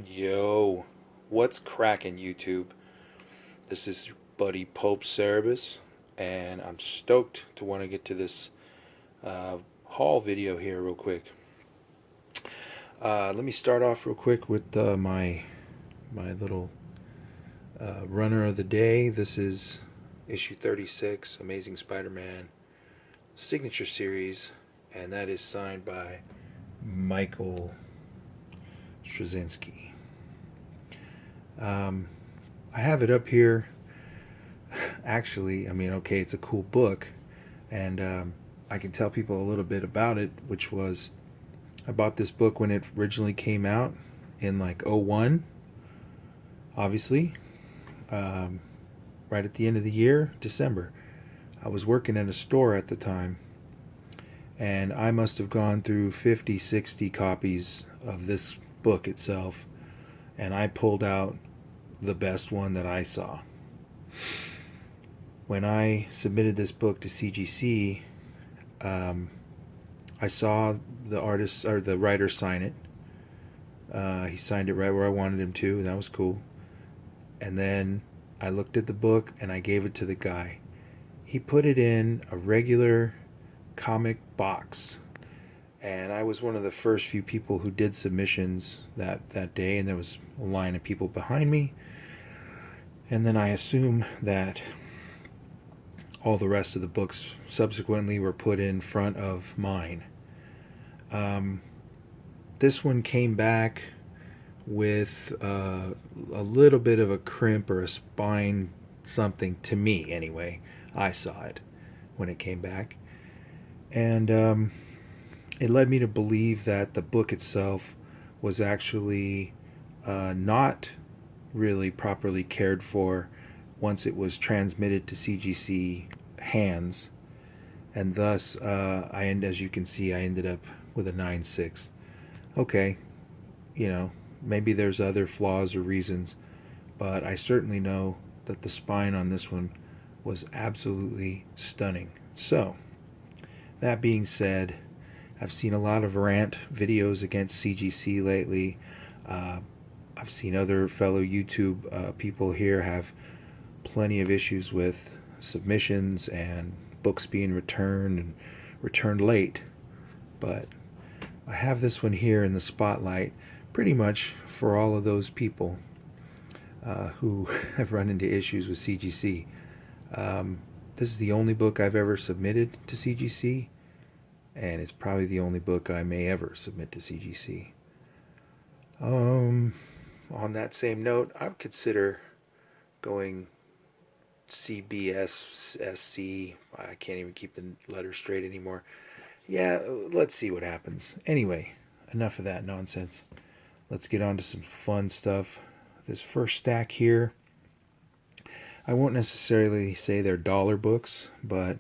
Yo, what's cracking YouTube? This is your buddy Pope Cerebus, and I'm stoked to want to get to this haul video here real quick. Let me start off real quick with my little runner of the day. This is issue 36, Amazing Spider-Man Signature Series, and that is signed by Michael Straczynski. I have it up here. Actually, I mean, okay, it's a cool book, and I can tell people a little bit about it, which was I bought this book when it originally came out in like '01, obviously, right at the end of the year, December. I was working in a store at the time, and I must have gone through 50, 60 copies of this book itself, and I pulled out the best one that I saw. When I submitted this book to CGC, I saw the artist or the writer sign it. He signed it right where I wanted him to, and that was cool. And then I looked at the book and I gave it to the guy. He put it in a regular comic box, and I was one of the first few people who did submissions that day, and there was a line of people behind me. And then I assume that all the rest of the books subsequently were put in front of mine. This one came back with a little bit of a crimp or a spine, something to me anyway. I saw it when it came back. And it led me to believe that the book itself was actually not really properly cared for once it was transmitted to CGC hands, and thus as you can see, I ended up with a 9.6. Okay, maybe there's other flaws or reasons, but I certainly know that the spine on this one was absolutely stunning. So, that being said, I've seen a lot of rant videos against CGC lately. I've seen other fellow YouTube people here have plenty of issues with submissions and books being returned and returned late. But I have this one here in the spotlight pretty much for all of those people who have run into issues with CGC. This is the only book I've ever submitted to CGC, and it's probably the only book I may ever submit to CGC. On that same note, I would consider going CBSSC. I can't even keep the letters straight anymore. Yeah, let's see what happens. Anyway, enough of that nonsense. Let's get on to some fun stuff. This first stack here, I won't necessarily say they're dollar books, but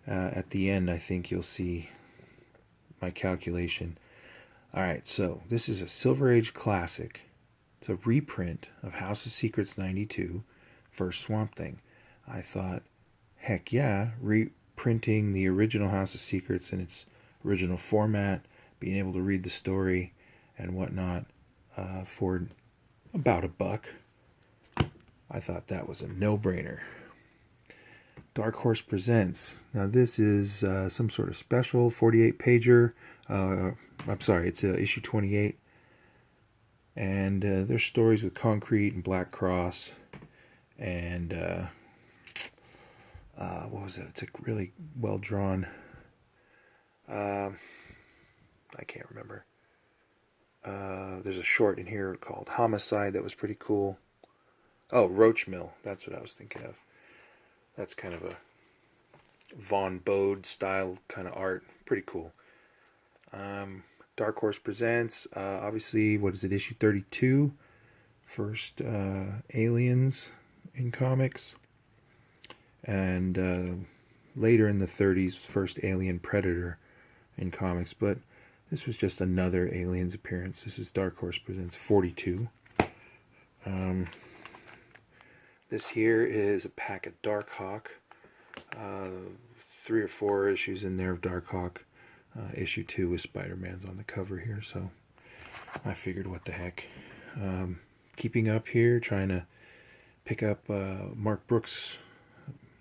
at the end I think you'll see my calculation. Alright, so this is a Silver Age classic. It's a reprint of House of Secrets 92, first Swamp Thing. I thought, heck yeah, reprinting the original House of Secrets in its original format, being able to read the story and whatnot for about $1. I thought that was a no-brainer. Dark Horse Presents. Now this is some sort of special 48-pager. I'm sorry, it's issue 28. And there's stories with Concrete and Black Cross. And what was it? It's really well drawn. I can't remember. There's a short in here called Homicide that was pretty cool. Oh, Roach Mill. That's what I was thinking of. That's kind of a Von Bode style kind of art. Pretty cool. Dark Horse Presents. Obviously, what is it? Issue 32. First Aliens in comics. And later in the 30s, first Alien Predator in comics. But this was just another Aliens appearance. This is Dark Horse Presents 42. This here is a pack of Darkhawk. 3 or 4 issues in there of Darkhawk. Issue 2 with Spider-Man's on the cover here, so I figured what the heck. Keeping up here, trying to pick up Mark Brooks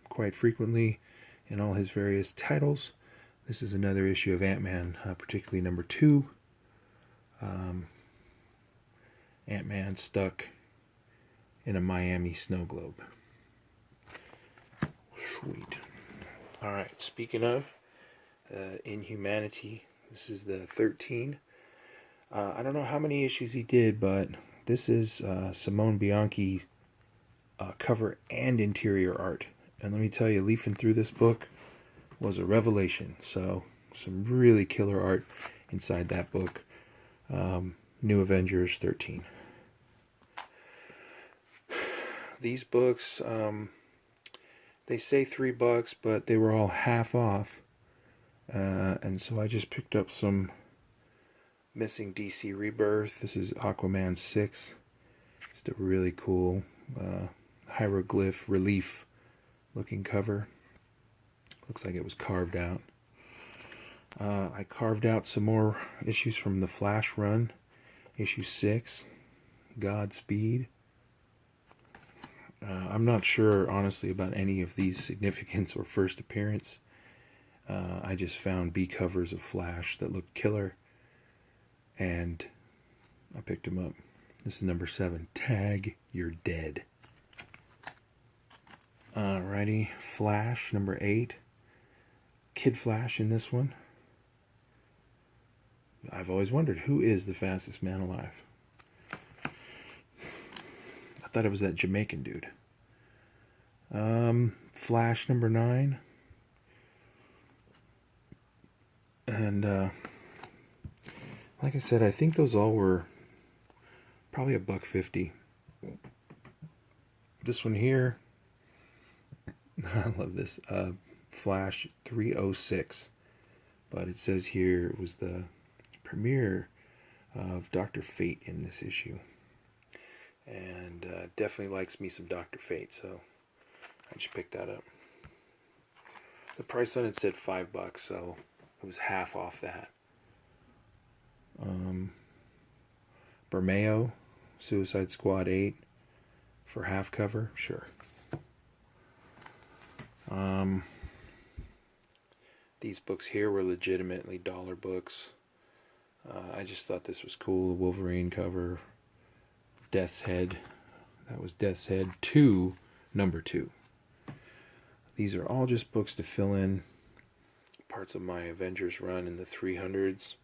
quite frequently in all his various titles. This is another issue of Ant-Man, particularly number 2. Ant-Man stuck in a Miami snow globe. Sweet. Alright, speaking of Inhumanity, this is the 13. I don't know how many issues he did, but this is Simone Bianchi cover and interior art. And let me tell you, leafing through this book was a revelation. So, some really killer art inside that book. New Avengers 13. These books, they say $3, but they were all half off. And so I just picked up some Missing DC Rebirth. This is Aquaman 6. Just a really cool hieroglyph relief looking cover. Looks like it was carved out. I carved out some more issues from the Flash run. Issue 6, Godspeed. I'm not sure, honestly, about any of these significance or first appearance. I just found B covers of Flash that looked killer, and I picked them up. This is number 7, Tag, You're Dead. Alrighty, Flash, number 8. Kid Flash in this one. I've always wondered, who is the fastest man alive? I thought it was that Jamaican dude. Flash, number 9. And, like I said, I think those all were probably $1.50. This one here, I love this, Flash 306. But it says here it was the premiere of Dr. Fate in this issue. And definitely likes me some Dr. Fate, so I just picked that up. The price on it said $5, so it was half off that. Bermeo, Suicide Squad 8 for half cover, sure. These books here were legitimately dollar books. I just thought this was cool. Wolverine cover, Death's Head. That was Death's Head 2, number 2. These are all just books to fill in parts of my Avengers run in the 300s.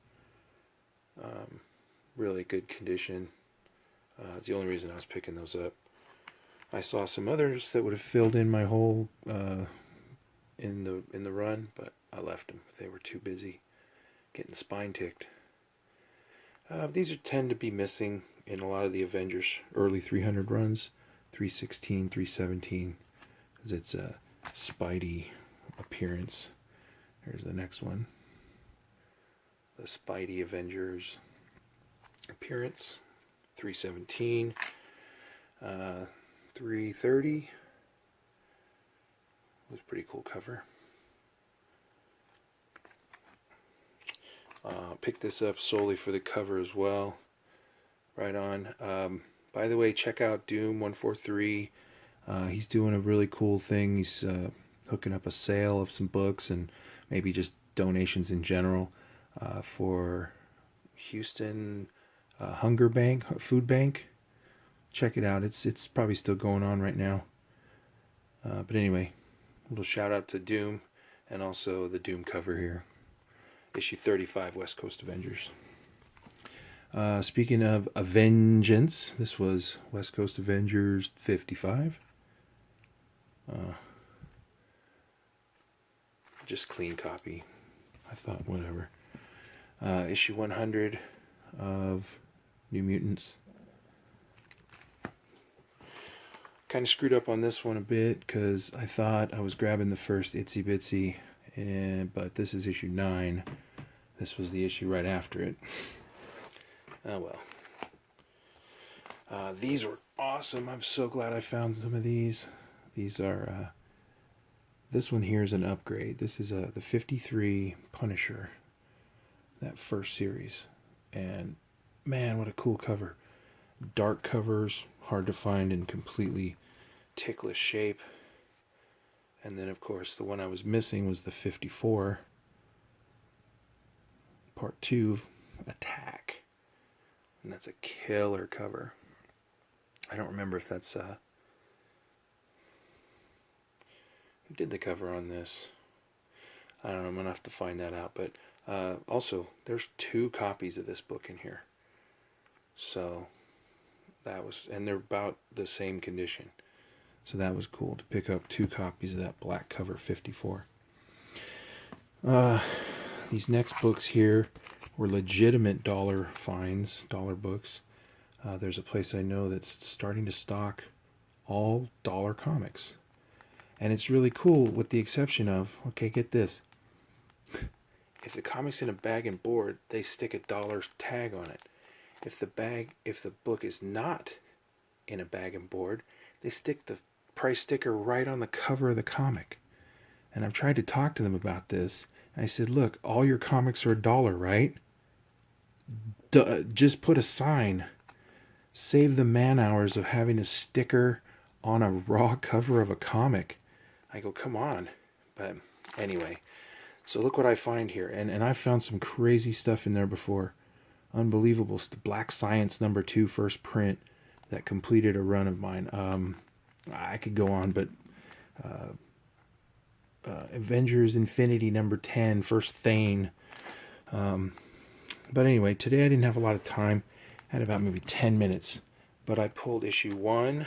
Really good condition. It's the only reason I was picking those up. I saw some others that would have filled in my whole in the run, but I left them. They were too busy getting spine ticked. These tend to be missing in a lot of the Avengers early 300 runs, 316, 317, because it's a Spidey appearance. Here's the next one. The Spidey Avengers appearance, 317, 330. Was a pretty cool cover. Picked this up solely for the cover as well. Right on. By the way, check out Doom 143. He's doing a really cool thing. He's hooking up a sale of some books and maybe just donations in general for Houston Hunger Bank, Food Bank. Check it out. It's probably still going on right now. But anyway, a little shout out to Doom and also the Doom cover here. Issue 35, West Coast Avengers. Speaking of Avengeance, this was West Coast Avengers 55. Just clean copy. I thought, whatever. Issue 100 of New Mutants. Kind of screwed up on this one a bit because I thought I was grabbing the first Itsy Bitsy, but this is issue 9. This was the issue right after it. Oh well. These were awesome. I'm so glad I found some of these. These are, this one here is an upgrade. This is the 53 Punisher, that first series. And man, what a cool cover. dark covers, hard to find in completely ticklish shape. And then, of course, the one I was missing was the 54, Part 2, Attack. And that's a killer cover. I don't remember if that's... who did the cover on this? I don't know, I'm going to have to find that out. But also, there's 2 copies of this book in here. So, that was... And they're about the same condition. So that was cool to pick up 2 copies of that black cover 54. These next books here were legitimate dollar finds, dollar books. There's a place I know that's starting to stock all dollar comics. And it's really cool with the exception of, okay, get this. If the comic's in a bag and board, they stick a dollar tag on it. If the book is not in a bag and board, they stick the price sticker right on the cover of the comic. And I've tried to talk to them about this. And I said, look, all your comics are $1, right? Just put a sign. Save the man hours of having a sticker on a raw cover of a comic. I go, come on. But anyway, so look what I find here. And I've found some crazy stuff in there before. Unbelievable. Black Science #2 first print that completed a run of mine. I could go on, but Avengers Infinity #10 first Thane. But anyway, today I didn't have a lot of time. I had about maybe 10 minutes. But I pulled issue 1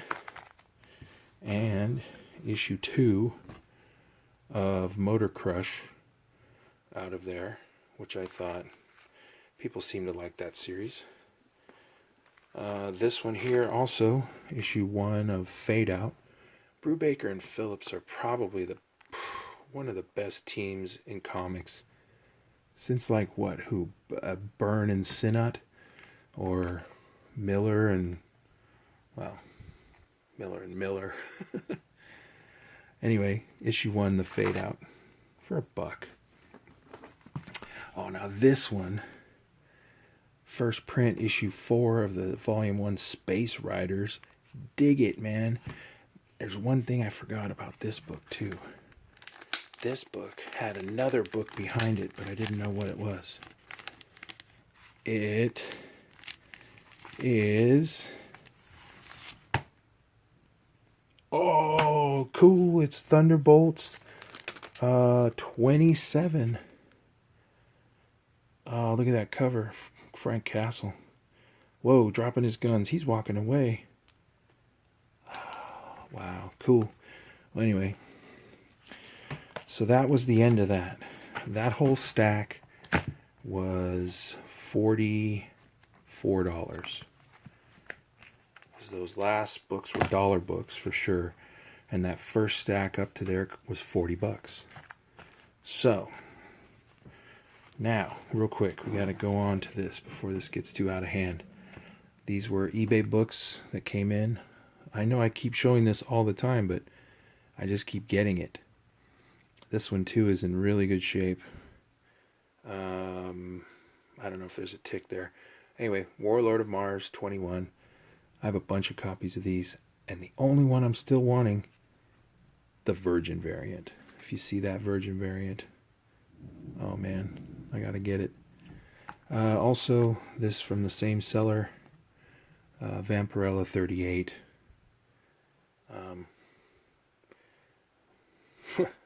and issue 2 of Motor Crush out of there, which I thought people seem to like that series. This one here also, issue 1 of Fade Out. Brubaker and Phillips are probably one of the best teams in comics since Byrne and Sinnott, or Miller and Miller. Anyway, issue 1, the Fade Out, for $1. Oh, now this one, first print, issue 4 of the volume 1 Space Riders. Dig it, man. There's one thing I forgot about this book too. This book had another book behind it, but I didn't know what it was. It is... Oh, cool. It's Thunderbolts 27. Oh, look at that cover. Frank Castle. Whoa, dropping his guns. He's walking away. Wow, cool. Well, anyway, so that was the end of that. That whole stack was $44. Those last books were dollar books for sure, and that first stack up to there was $40. So now, real quick, we got to go on to this before this gets too out of hand. These were eBay books that came in. I know I keep showing this all the time, but I just keep getting it. This one too is in really good shape. I don't know if there's a tick there. Anyway, Warlord of Mars 21. I have a bunch of copies of these, and the only one I'm still wanting, the Virgin variant. If you see that Virgin variant, oh man, I gotta get it. Also, this from the same seller, Vampirella 38.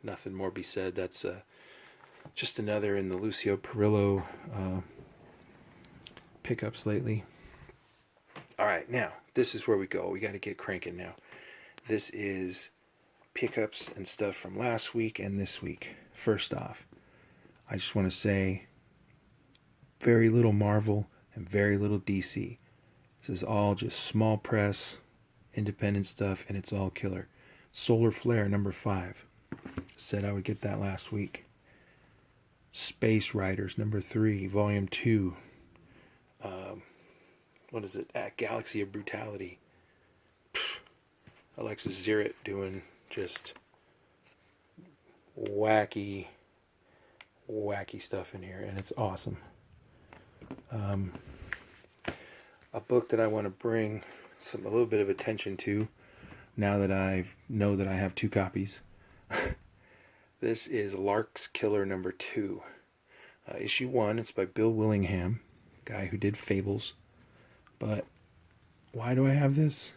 Nothing more be said. That's just another in the Lucio Perillo pickups lately. Alright, now, this is where we go. We got to get cranking now. This is pickups and stuff from last week and this week. First off, I just want to say very little Marvel and very little DC. This is all just small press, independent stuff, and it's all killer. Solar Flare #5. Said I would get that last week. Space Riders #3, Volume 2. What is it? Galaxy of Brutality. Alexis Zirrit doing just wacky stuff in here, and it's awesome. a book that I want to bring a little bit of attention to now that I know that I have 2 copies. This is Lark's Killer number 2. Issue 1, it's by Bill Willingham, guy who did Fables. But why do I have this?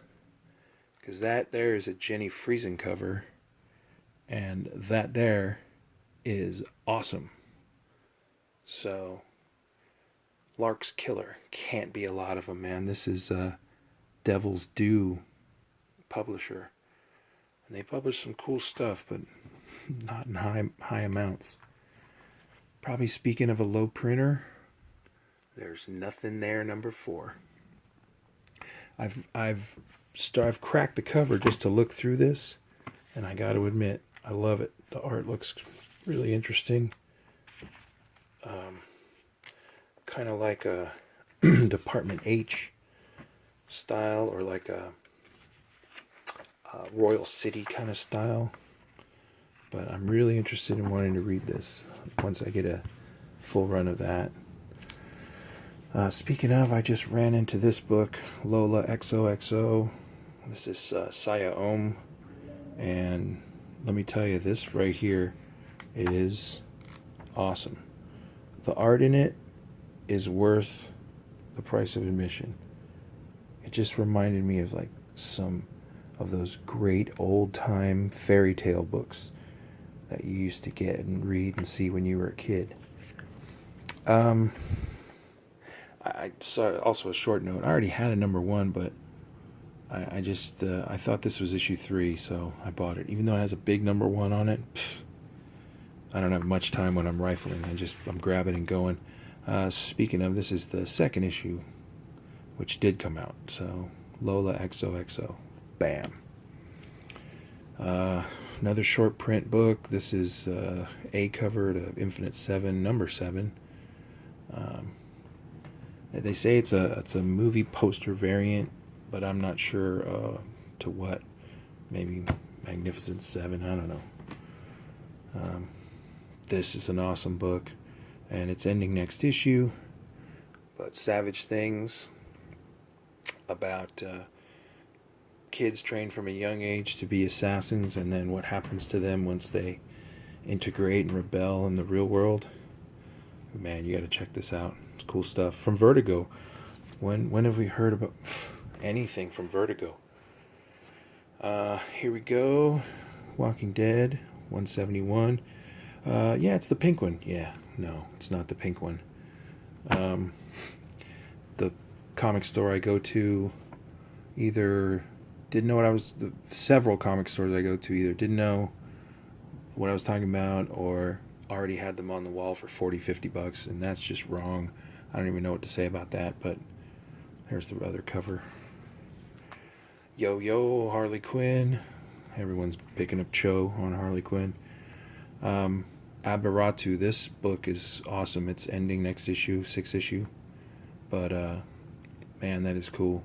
Because that there is a Jenny Friesen cover, and that there is awesome. So, Lark's Killer. Can't be a lot of them, man. This is Devil's Due publisher. And they publish some cool stuff, but not in high amounts. Probably speaking of a low printer, there's Nothing There number 4. I've cracked the cover just to look through this, and I got to admit, I love it. The art looks really interesting. Kind of like a Department H style, or like a Royal City kind of style. But I'm really interested in wanting to read this once I get a full run of that. Speaking of, I just ran into this book, Lola XOXO. This is Saya Om. And let me tell you, this right here is awesome. The art in it is worth the price of admission. It just reminded me of like some of those great old-time fairy tale books that you used to get and read and see when you were a kid. I saw also a short note. I already had a number 1, but I just I thought this was issue 3, so I bought it. Even though it has a big number 1 on it, I don't have much time when I'm rifling. I'm grabbing and going. Speaking of, this is the 2nd issue, which did come out. So Lola XOXO, bam. Another short print book. This is A cover to Infinite 7, number 7. They say it's a movie poster variant, but I'm not sure to what. Maybe Magnificent 7, I don't know. This is an awesome book, and it's ending next issue. But Savage Things, about kids trained from a young age to be assassins, and then what happens to them once they integrate and rebel in the real world. Man, you got to check this out. It's cool stuff from Vertigo. When have we heard about anything from Vertigo? Here we go. Walking Dead 171. Yeah, it's the pink one. Yeah, no, it's not the pink one. The comic store I go to either didn't know what I was. Several comic stores I go to either didn't know what I was talking about, or already had them on the wall for $40-50, and that's just wrong. I don't even know what to say about that. But here's the other cover. Yo, Harley Quinn. Everyone's picking up Cho on Harley Quinn. Aberatu. This book is awesome. It's ending next issue, 6th issue. But man, that is cool.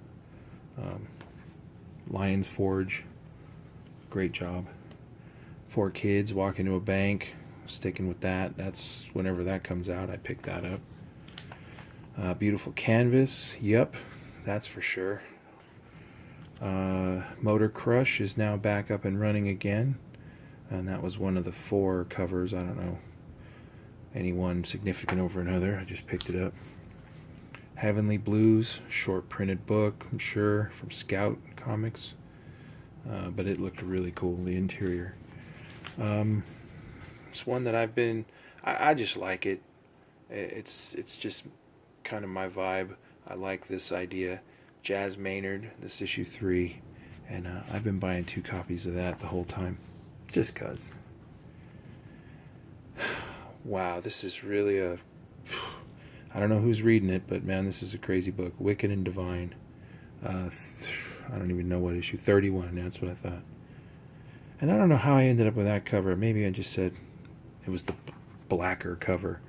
Lion's Forge, great job. 4 kids walk into a bank. Sticking with that. That's whenever that comes out, I pick that up. Beautiful Canvas. Yep, that's for sure. Motor Crush is now back up and running again, and that was one of the 4 covers. I don't know any one significant over another. I just picked it up. Heavenly Blues, short printed book, I'm sure, from Scout Comics, but it looked really cool, the interior. It's one that I just like it. It's just kind of my vibe. I like this idea. Jazz Maynard, this issue 3, and I've been buying 2 copies of that the whole time, just cause. Wow, this is really I don't know who's reading it, but man, this is a crazy book. Wicked and Divine. I don't even know what issue. 31, that's what I thought. And I don't know how I ended up with that cover. Maybe I just said it was the blacker cover.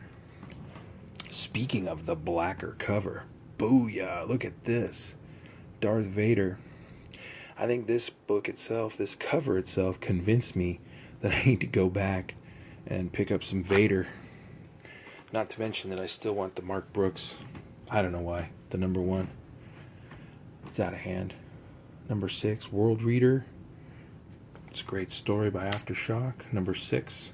Speaking of the blacker cover, booyah, look at this. Darth Vader. I think this book itself, this cover itself, convinced me that I need to go back and pick up some Vader. Not to mention that I still want the Mark Brooks, I don't know why, the number 1. It's out of hand. Number 6, World Reader. It's a great story by Aftershock. Number 6,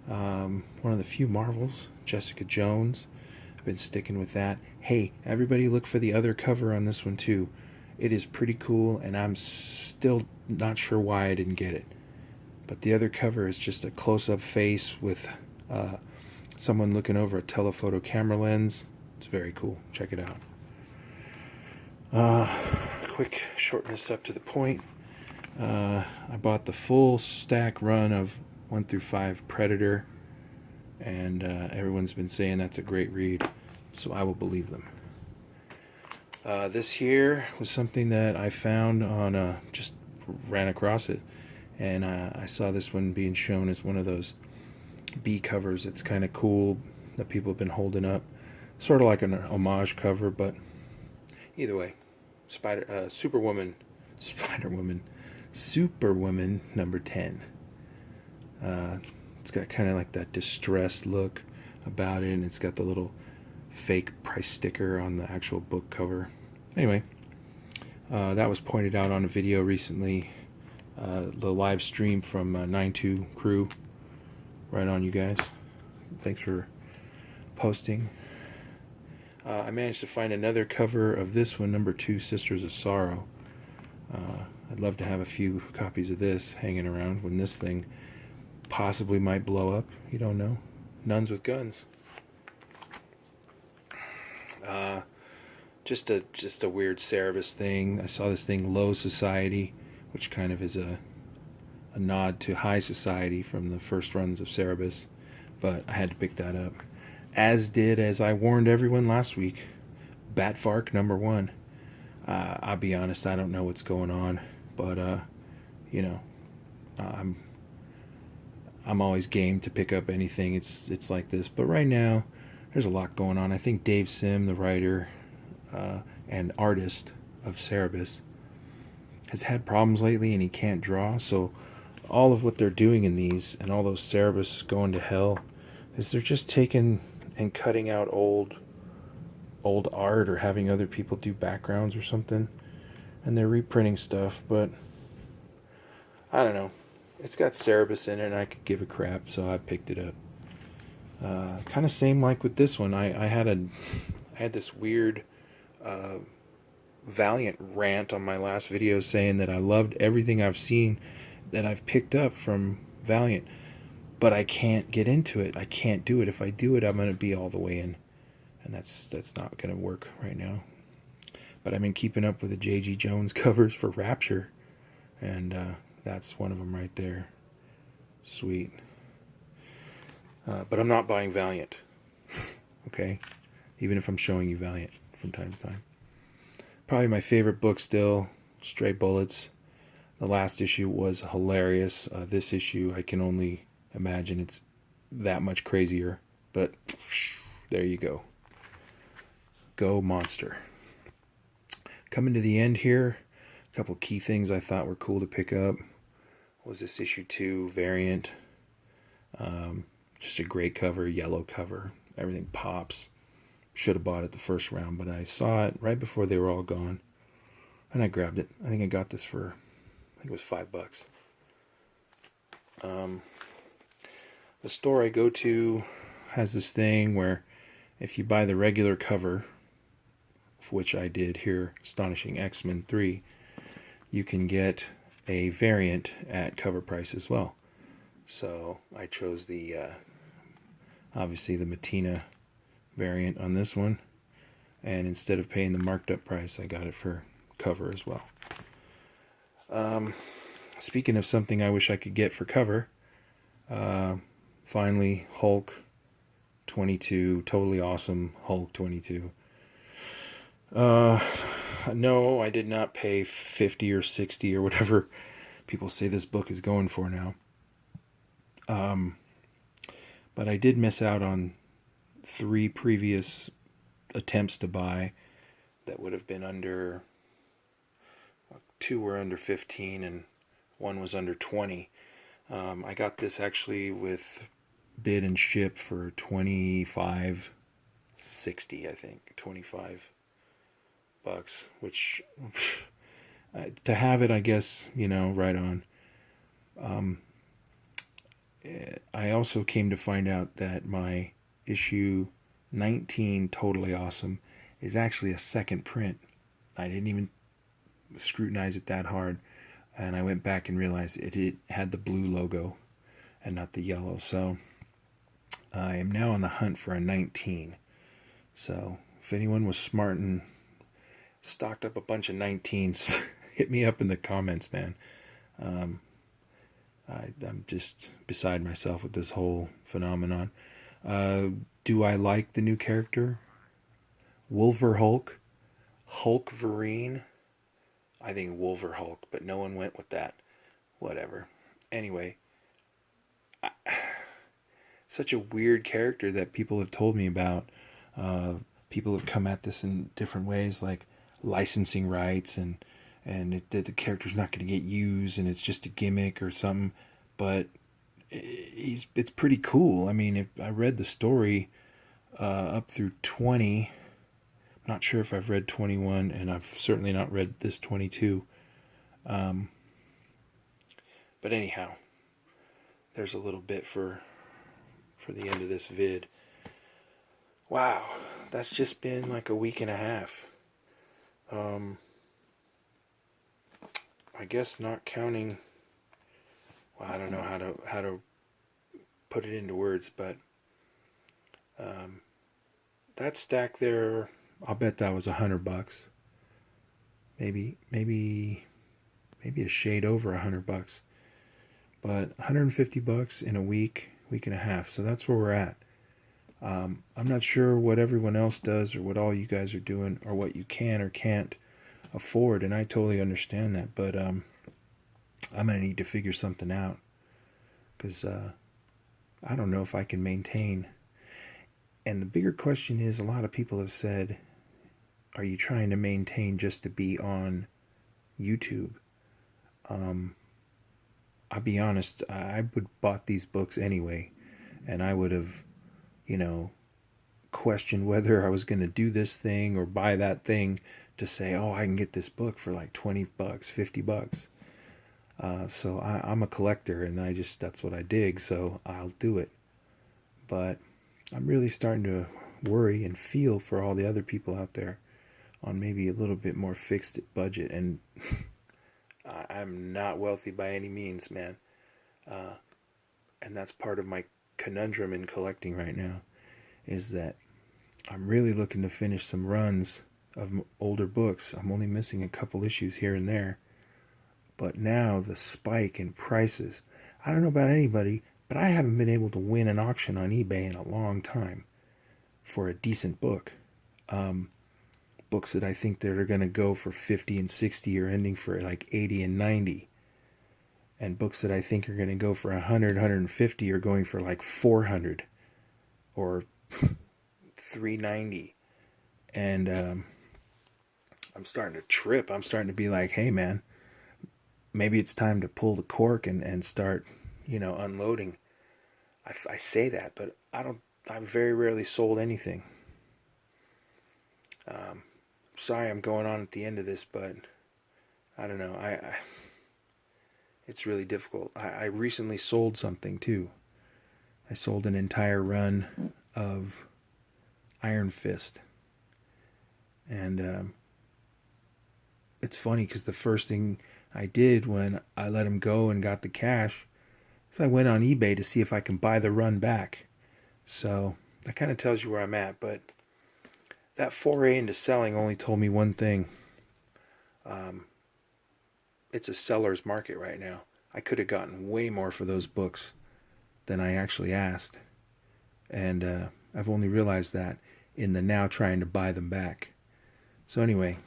one of the few Marvels, Jessica Jones. I've been sticking with that. Hey, everybody look for the other cover on this one too. It is pretty cool, and I'm still not sure why I didn't get it. But the other cover is just a close-up face with someone looking over a telephoto camera lens. It's very cool. Check it out. Quick, shorten this up to the point. I bought the full stack run of 1 through 5 Predator, and everyone's been saying that's a great read, so I will believe them. This here was something that I found on, just ran across it, and I saw this one being shown as one of those B covers. It's kind of cool that people have been holding up, sort of like an homage cover, but either way, Superwoman number 10. It's got kind of like that distressed look about it, and it's got the little fake price sticker on the actual book cover. Anyway, that was pointed out on a video recently, the live stream from 9-2 Crew. Right on, you guys. Thanks for posting. I managed to find another cover of this one, number 2, Sisters of Sorrow. I'd love to have a few copies of this hanging around when this thing possibly might blow up. You don't know. Nuns with Guns. Just a weird Cerebus thing. I saw this thing, Low Society, which kind of is a nod to High Society from the first runs of Cerebus, but I had to pick that up. As I warned everyone last week, Batvark number 1. I'll be honest, I don't know what's going on, but you know, I'm always game to pick up anything. It's like this, but right now there's a lot going on. I think Dave Sim, the writer and artist of Cerebus, has had problems lately, and he can't draw. So all of what they're doing in these, and all those Cerebus going to hell, is they're just taking and cutting out old art, or having other people do backgrounds or something, and they're reprinting stuff. But I don't know, it's got Cerebus in it, and I could give a crap, so I picked it up. Kind of same like with this one. I had this weird Valiant rant on my last video saying that I loved everything I've seen that I've picked up from Valiant, but I can't get into it. I can't do it. If I do it, I'm going to be all the way in, and that's not going to work right now. But I've been keeping up with the J.G. Jones covers for Rapture, and that's one of them right there. Sweet. But I'm not buying Valiant. Okay? Even if I'm showing you Valiant from time to time. Probably my favorite book still, Stray Bullets. The last issue was hilarious. This issue, I can only imagine it's that much crazier. But there you go. Go Monster. Coming to the end here, a couple key things I thought were cool to pick up was this issue 2 variant. Just a great cover, yellow cover. Everything pops. Should have bought it the first round, but I saw it right before they were all gone, and I grabbed it. I think I got this for, I think it was $5. The store I go to has this thing where if you buy the regular cover, which I did here, Astonishing X-Men 3, you can get a variant at cover price as well. So I chose the obviously the Matina variant on this one, and instead of paying the marked up price, I got it for cover as well. Speaking of something I wish I could get for cover, finally Hulk 22, totally awesome Hulk 22. No, I did not pay 50 or 60 or whatever people say this book is going for now. But I did miss out on 3 previous attempts to buy that would have been under, 2 were under 15 and 1 was under 20. I got this actually with bid and ship for $25.60, I think, $25. bucks, which to have it, I guess, right on. Um, I also came to find out that my issue 19, Totally Awesome, is actually a second print. I didn't even scrutinize it that hard, and I went back and realized it had the blue logo and not the yellow. So I am now on the hunt for a 19. So if anyone was smart and stocked up a bunch of 19s, hit me up in the comments, man. Um, I'm just beside myself with this whole phenomenon. Do I like the new character? Wolver Hulk? Hulkverine? I think Wolver Hulk, but no one went with that. Whatever. Anyway, such a weird character that people have told me about. People have come at this in different ways, like licensing rights and the character's not going to get used and it's just a gimmick or something. But it's pretty cool. I mean, if I read the story up through 20. I'm not sure if I've read 21, and I've certainly not read this 22. But anyhow, there's a little bit for the end of this vid. Wow, that's just been like a week and a half. I guess not counting. Well, I don't know how to put it into words, but that stack there, I'll bet that was $100. Maybe a shade over $100. But $150 in a week and a half. So that's where we're at. I'm not sure what everyone else does or what all you guys are doing or what you can or can't afford, and I totally understand that. But I'm gonna need to figure something out because I don't know if I can maintain. And the bigger question is, a lot of people have said, are you trying to maintain just to be on YouTube? I'll be honest, I would bought these books anyway, and I would have, questioned whether I was going to do this thing or buy that thing to say, oh, I can get this book for like $20, $50. So I'm a collector, and that's what I dig, so I'll do it. But I'm really starting to worry and feel for all the other people out there on maybe a little bit more fixed budget. And I'm not wealthy by any means, man. And that's part of my conundrum in collecting right now, is that I'm really looking to finish some runs of older books. I'm only missing a couple issues here and there. But now the spike in prices, I don't know about anybody, but I haven't been able to win an auction on eBay in a long time for a decent book. Books that I think that are going to go for 50 and 60 are ending for like 80 and 90. And books that I think are going to go for 100, 150 are going for like 400 or 390. And I'm starting to trip. I'm starting to be like, hey man, maybe it's time to pull the cork and start, unloading. I say that, but I've very rarely sold anything. Sorry I'm going on at the end of this, but I don't know. It's really difficult. I recently sold something too. I sold an entire run of Iron Fist. And it's funny because the first thing I did when I let him go and got the cash is I went on eBay to see if I can buy the run back. So that kind of tells you where I'm at. But that foray into selling only told me one thing. It's a seller's market right now. I could have gotten way more for those books than I actually asked. And I've only realized that in the now trying to buy them back. So anyway,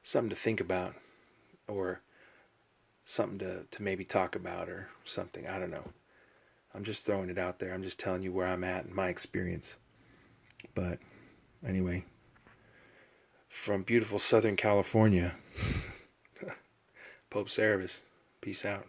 something to think about, or something to maybe talk about or something. I don't know. I'm just throwing it out there. I'm just telling you where I'm at in my experience. But anyway, from beautiful Southern California, Pope Cerebus, peace out.